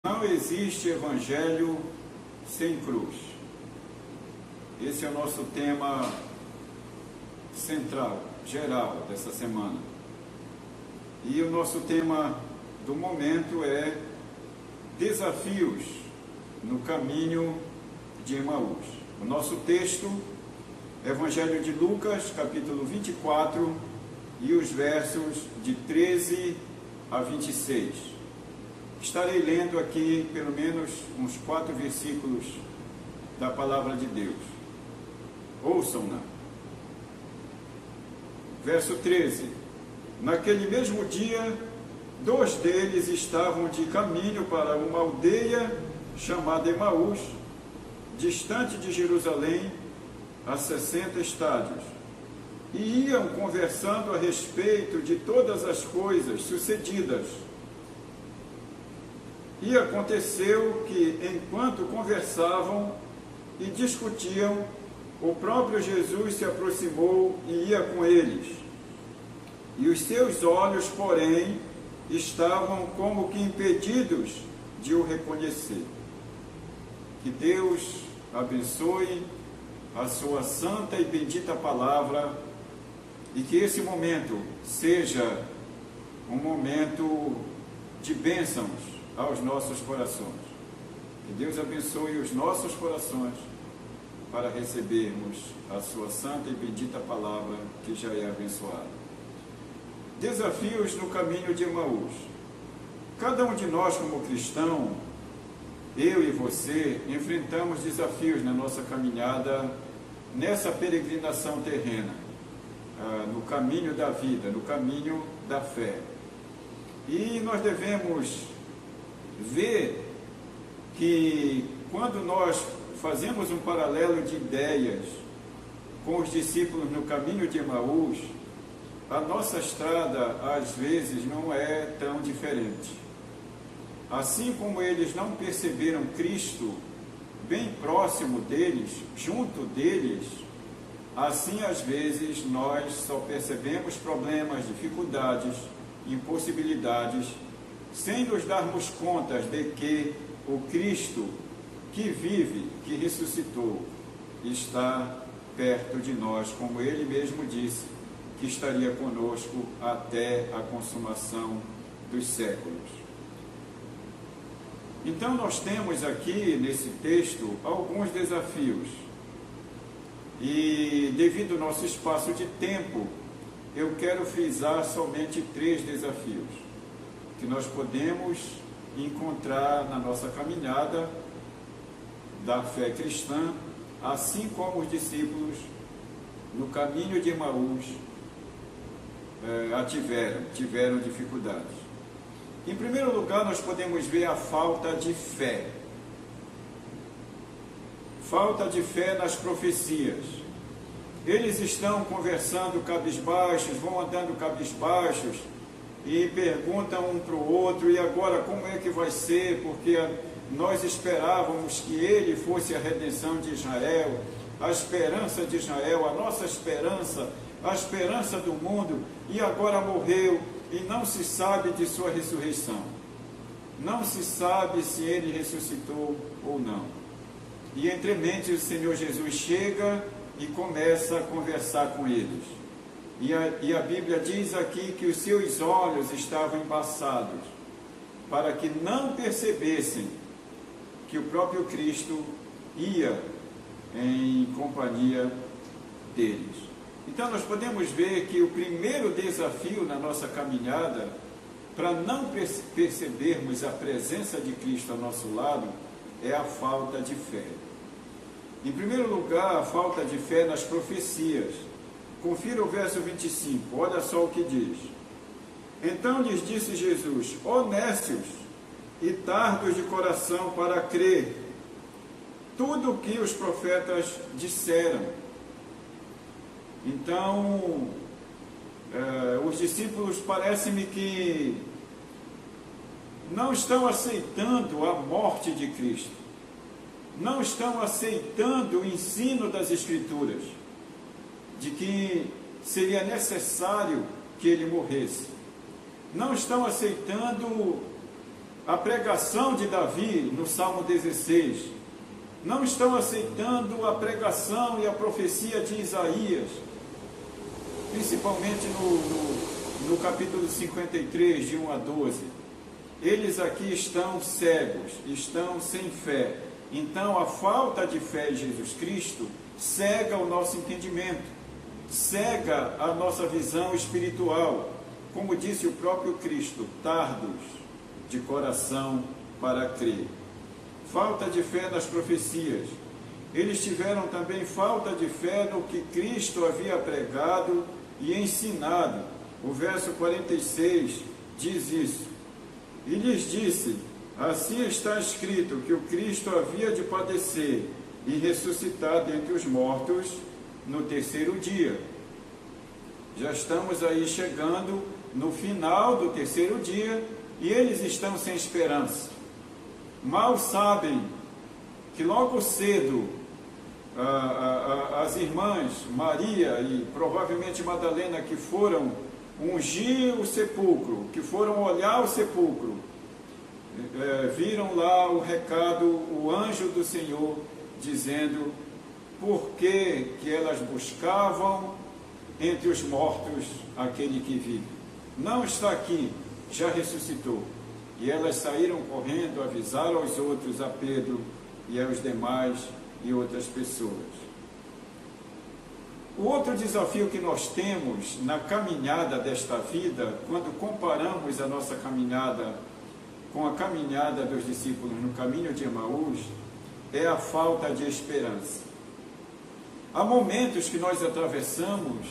Não existe evangelho sem cruz. Esse é o nosso tema central, geral, dessa semana. E o nosso tema do momento é desafios no caminho de Emaús. O nosso texto, Evangelho de Lucas, capítulo 24, e os versos de 13 a 26. Estarei lendo aqui pelo menos uns 4 versículos da palavra de Deus. Ouçam-na. Verso 13. Naquele mesmo dia, 2 deles estavam de caminho para uma aldeia chamada Emaús, distante de Jerusalém, a 60 estádios, e iam conversando a respeito de todas as coisas sucedidas. E aconteceu que, enquanto conversavam e discutiam, o próprio Jesus se aproximou e ia com eles. E os seus olhos, porém, estavam como que impedidos de o reconhecer. Que Deus abençoe a sua santa e bendita palavra e que esse momento seja um momento de bênçãos aos nossos corações. Que Deus abençoe os nossos corações para recebermos a sua santa e bendita palavra que já é abençoada. Desafios no caminho de Emaús. Cada um de nós como cristão, eu e você, enfrentamos desafios na nossa caminhada, nessa peregrinação terrena, no caminho da vida, no caminho da fé. E nós devemos ver que quando nós fazemos um paralelo de ideias com os discípulos no caminho de Emaús, a nossa estrada às vezes não é tão diferente. Assim como eles não perceberam Cristo bem próximo deles, junto deles, assim às vezes nós só percebemos problemas, dificuldades, impossibilidades, sem nos darmos conta de que o Cristo que vive, que ressuscitou, está perto de nós, como Ele mesmo disse, que estaria conosco até a consumação dos séculos. Então nós temos aqui, nesse texto, alguns desafios. E devido ao nosso espaço de tempo, eu quero frisar somente 3 desafios que nós podemos encontrar na nossa caminhada da fé cristã, assim como os discípulos no caminho de Emaús tiveram dificuldades. Em primeiro lugar, nós podemos ver a falta de fé. Falta de fé nas profecias. Eles estão conversando cabisbaixos, vão andando cabisbaixos, e perguntam um para o outro, e agora como é que vai ser? Porque nós esperávamos que ele fosse a redenção de Israel, a esperança de Israel, a nossa esperança, a esperança do mundo, e agora morreu, e não se sabe de sua ressurreição. Não se sabe se ele ressuscitou ou não. E entre mentes o Senhor Jesus chega e começa a conversar com eles. E a Bíblia diz aqui que os seus olhos estavam embaçados, para que não percebessem que o próprio Cristo ia em companhia deles. Então nós podemos ver que o primeiro desafio na nossa caminhada, para não percebermos a presença de Cristo ao nosso lado, é a falta de fé. Em primeiro lugar, a falta de fé nas profecias. Confira o verso 25, olha só o que diz. Então lhes disse Jesus: ó nécios e tardos de coração para crer tudo o que os profetas disseram. Então, os discípulos parece-me que não estão aceitando a morte de Cristo, não estão aceitando o ensino das Escrituras, de que seria necessário que ele morresse. Não estão aceitando a pregação de Davi no Salmo 16, não estão aceitando a pregação e a profecia de Isaías, principalmente no capítulo 53, de 1 a 12. Eles aqui estão cegos, estão sem fé. Então, a falta de fé em Jesus Cristo cega o nosso entendimento, cega a nossa visão espiritual. Como disse o próprio Cristo, tardos de coração para crer. Falta de fé nas profecias. Eles tiveram também falta de fé no que Cristo havia pregado e ensinado. O verso 46 diz isso. E lhes disse: assim está escrito que o Cristo havia de padecer e ressuscitar dentre os mortos no terceiro dia. Já estamos aí chegando no final do terceiro dia e eles estão sem esperança. Mal sabem que logo cedo as irmãs Maria e provavelmente Madalena, que foram ungir o sepulcro, que foram olhar o sepulcro, viram lá o recado, o anjo do Senhor, dizendo por que elas buscavam entre os mortos aquele que vive. Não está aqui, já ressuscitou. E elas saíram correndo, avisaram aos outros, a Pedro e aos demais e outras pessoas. O outro desafio que nós temos na caminhada desta vida, quando comparamos a nossa caminhada com a caminhada dos discípulos no caminho de Emaús, é a falta de esperança. Há momentos que nós atravessamos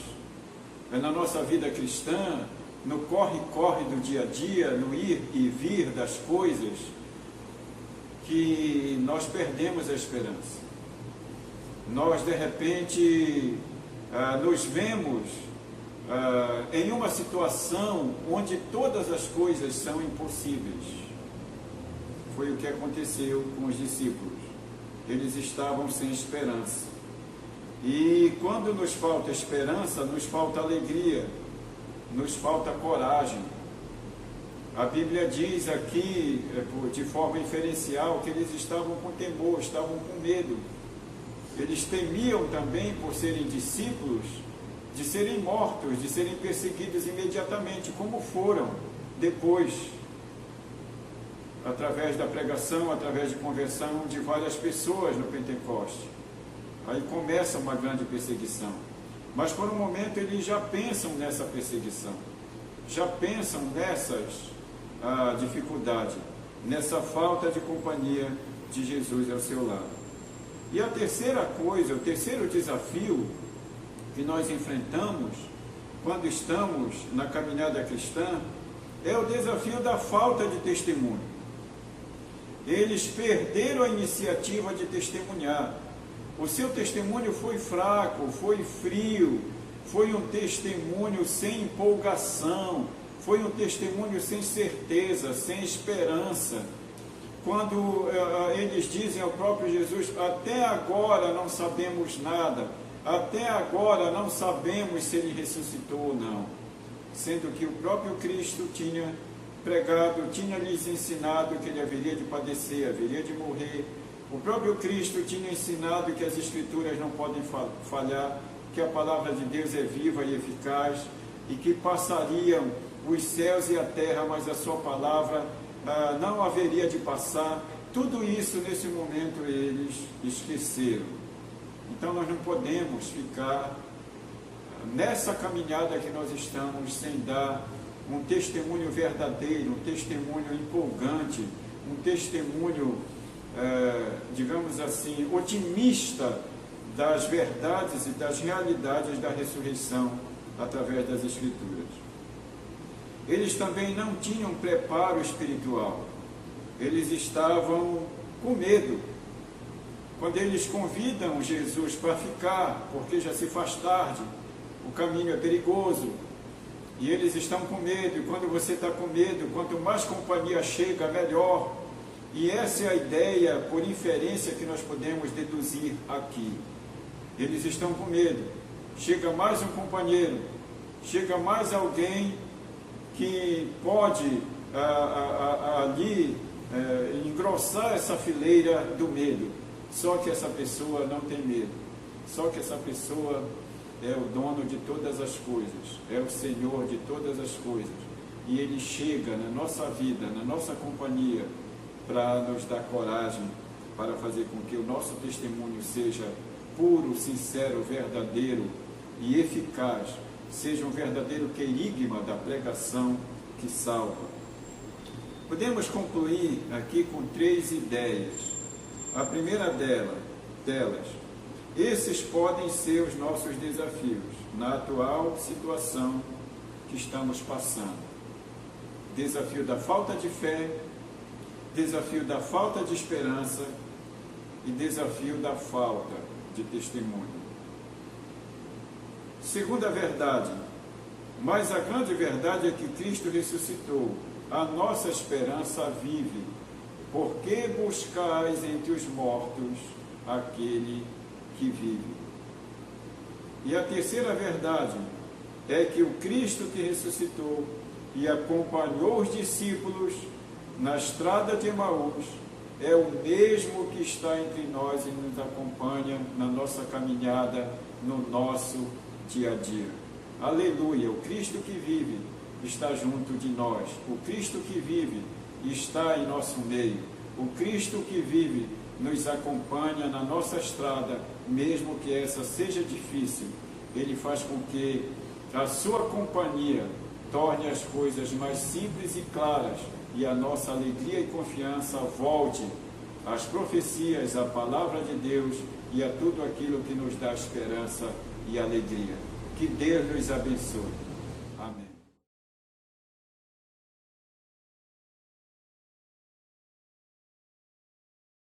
na nossa vida cristã, no corre-corre do dia a dia, no ir e vir das coisas, que nós perdemos a esperança. Nós, de repente, nos vemos em uma situação onde todas as coisas são impossíveis. Foi o que aconteceu com os discípulos. Eles estavam sem esperança. E quando nos falta esperança, nos falta alegria, nos falta coragem. A Bíblia diz aqui, de forma inferencial, que eles estavam com temor, estavam com medo. Eles temiam também, por serem discípulos, de serem mortos, de serem perseguidos imediatamente, como foram depois, através da pregação, através de conversão de várias pessoas no Pentecoste. Aí começa uma grande perseguição. Mas por um momento eles já pensam nessa perseguição, já pensam nessas dificuldades, nessa falta de companhia de Jesus ao seu lado. E a terceira coisa, o terceiro desafio que nós enfrentamos quando estamos na caminhada cristã é o desafio da falta de testemunho. Eles perderam a iniciativa de testemunhar. O seu testemunho foi fraco, foi frio, foi um testemunho sem empolgação, foi um testemunho sem certeza, sem esperança. Quando eles dizem ao próprio Jesus: até agora não sabemos nada, até agora não sabemos se ele ressuscitou ou não. Sendo que o próprio Cristo tinha pregado, tinha lhes ensinado que ele haveria de padecer, haveria de morrer. O próprio Cristo tinha ensinado que as Escrituras não podem falhar, que a palavra de Deus é viva e eficaz, e que passariam os céus e a terra, mas a sua palavra não haveria de passar. Tudo isso, nesse momento, eles esqueceram. Então, nós não podemos ficar nessa caminhada que nós estamos sem dar um testemunho verdadeiro, um testemunho empolgante, um testemunho, digamos assim, otimista das verdades e das realidades da ressurreição através das Escrituras. Eles também não tinham preparo espiritual, eles estavam com medo. Quando eles convidam Jesus para ficar, porque já se faz tarde, o caminho é perigoso, e eles estão com medo, e quando você está com medo, quanto mais companhia chega, melhor. E essa é a ideia, por inferência, que nós podemos deduzir aqui. Eles estão com medo. Chega mais um companheiro, chega mais alguém que pode ali engrossar essa fileira do medo. Só que essa pessoa não tem medo. Só que essa pessoa é o dono de todas as coisas, é o Senhor de todas as coisas. E Ele chega na nossa vida, na nossa companhia, para nos dar coragem, para fazer com que o nosso testemunho seja puro, sincero, verdadeiro e eficaz, seja um verdadeiro querigma da pregação que salva. Podemos concluir aqui com 3 ideias. A primeira delas, esses podem ser os nossos desafios na atual situação que estamos passando. Desafio da falta de fé, desafio da falta de esperança e desafio da falta de testemunho. Segunda verdade, mas a grande verdade é que Cristo ressuscitou. A nossa esperança vive. Por que buscais entre os mortos aquele que vive? E a terceira verdade é que o Cristo que ressuscitou e acompanhou os discípulos na estrada de Emaús é o mesmo que está entre nós e nos acompanha na nossa caminhada, no nosso dia a dia. Aleluia! O Cristo que vive está junto de nós. O Cristo que vive está em nosso meio. O Cristo que vive nos acompanha na nossa estrada, mesmo que essa seja difícil. Ele faz com que a sua companhia torne as coisas mais simples e claras, e a nossa alegria e confiança volte às profecias, à palavra de Deus e a tudo aquilo que nos dá esperança e alegria. Que Deus nos abençoe.